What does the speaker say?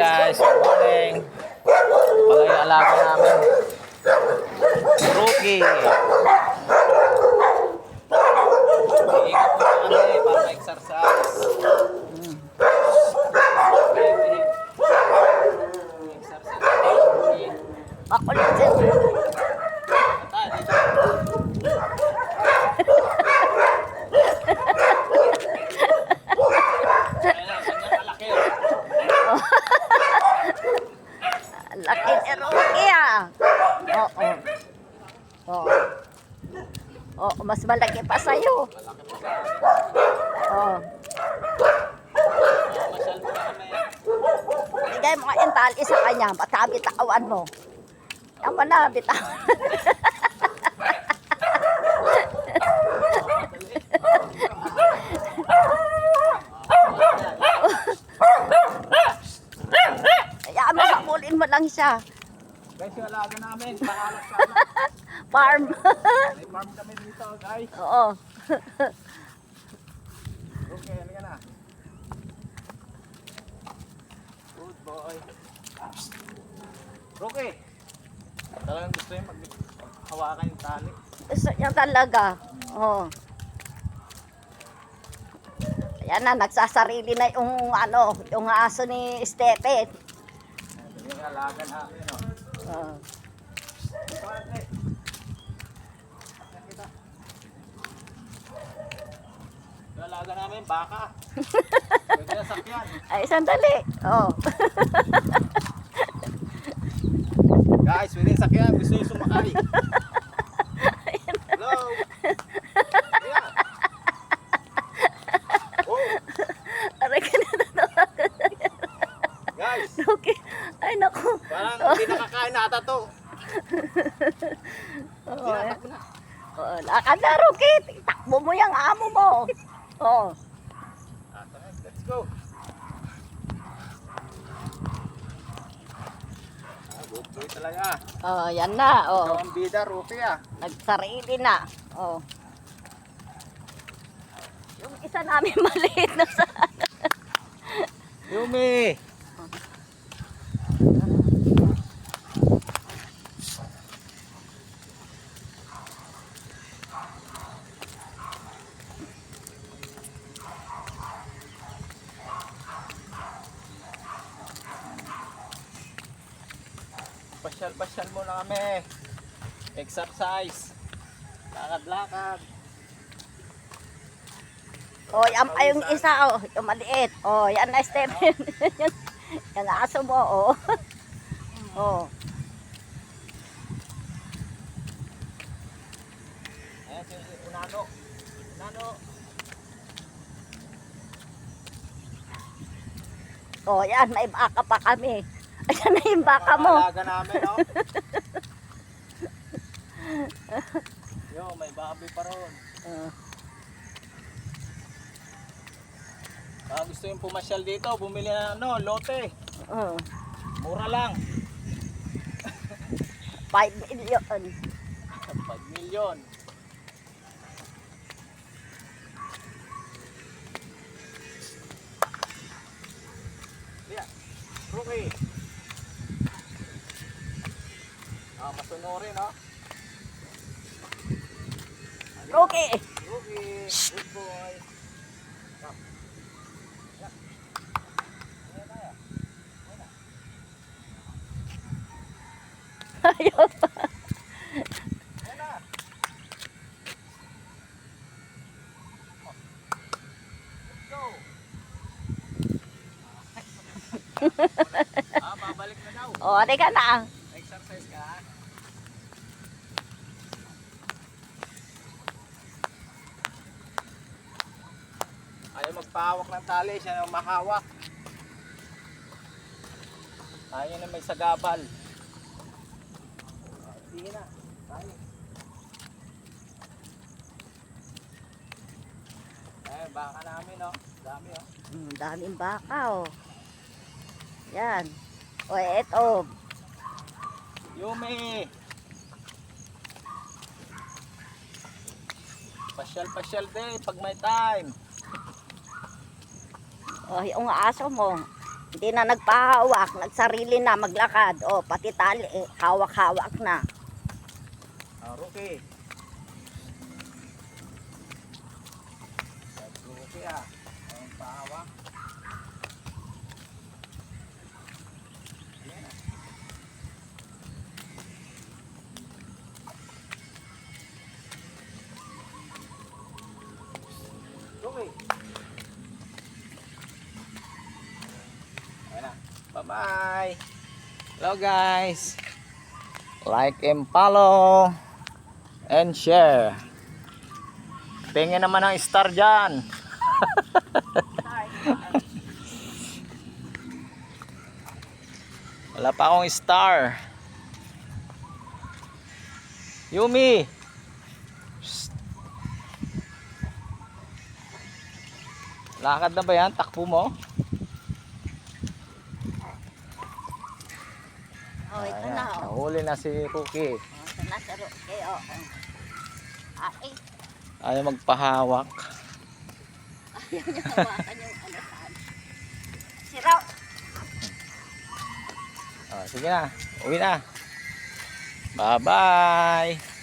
guys, good morning. Pala yung alaga namin. Rookie. Iikot mo na kami para exercise. Makulit siya. Laki ni Rocky ah. Oo. Oo. Oo, mas malaki pa sa'yo. Oo. Bigay mo nga yung tali sa kanya. Baka bitawan mo. Yan mo na, bitawan. Kaya mo, habulin mo lang siya. Guys, yung alaga namin. Pangalak sa Farm. May farm kami dito, guys. Oo. Okay, halika na. Good boy. Rocky. Talagang gusto yung hawakan yung tali. Gusto niya talaga. Oo. Ayan na, nagsasarili na yung ano, yung aso ni Stephen. Ito yung alaga namin, no? Oo. Ito, ate. Yung alaga namin, baka. Pwede na sakyan. Ay, sandali. Oo. Guys, pwede na sakyan. Gusto yung sumakay. Hello. Yeah. Oh, Aray ka na. guys. Okay. Ay, naku. Parang hindi nakakain na ata to. Oo. Tinatakbo na. Oo, lakad na, Rocky. Takbo mo yung amo mo. Oo. Let's go. Good boy talaga. Oh, yan na. Ikaw Oh. ang bida, Rupi ah. Nagsarili na. Oh. Yung isa namin maliit na sa... Yumi! Pasyal-pasyal muna kami. Exercise. Lakad-lakad. Oh, yan pa yung isa. Oh, yung maliit. Oh, yan na, Stephen. Yung aso mo. Oh. Oh. Ayan si Unano. Unano. Oh, yan. May baka pa kami. Ayan na yung baka mo. Alaga namin, no? Yo, may baboy pa ron. Oh. Gusto yung pumasyal dito, bumili na ano, lote. Oh. Mura lang. 5 million. 5 million. Yeah. Rookie. Masunurin, no? Rocky. Rookie. Good boy. Come. Yeah. Ayan tayo. Ayaw pa. Ayan na. Let's go. Babalik na daw. Oh, di ka na. Exercise ka. Ayaw magpahawak ng tali, siya na mahawak. Ayaw na may sagabal. Sige na. Tayo. Baka namin, no? Dami, oh. Daming baka, oh. Yan. O, eto. Yumi! Pasyal-pasyal din pag may time. O, yung aso mo. Hindi na nagpahawak, nagsarili na maglakad. O, pati tali, hawak-hawak na. Rookie. Rookie ang pahawak. Rookie. Ayan na. Bye-bye. Hello guys. Like and follow and share. Tingin naman ang star dyan. Wala pa akong star. Yumi. Psst. Lakad na ba yan? Takbo mo? O, ito Ayan, na. O, nahuli na si Cookie. ito na sa Roque. O, ay, Ayaw magpahawak. ayaw niya hawakan yung ano saan. Siraw. Sige na, uwi na. Bye-bye.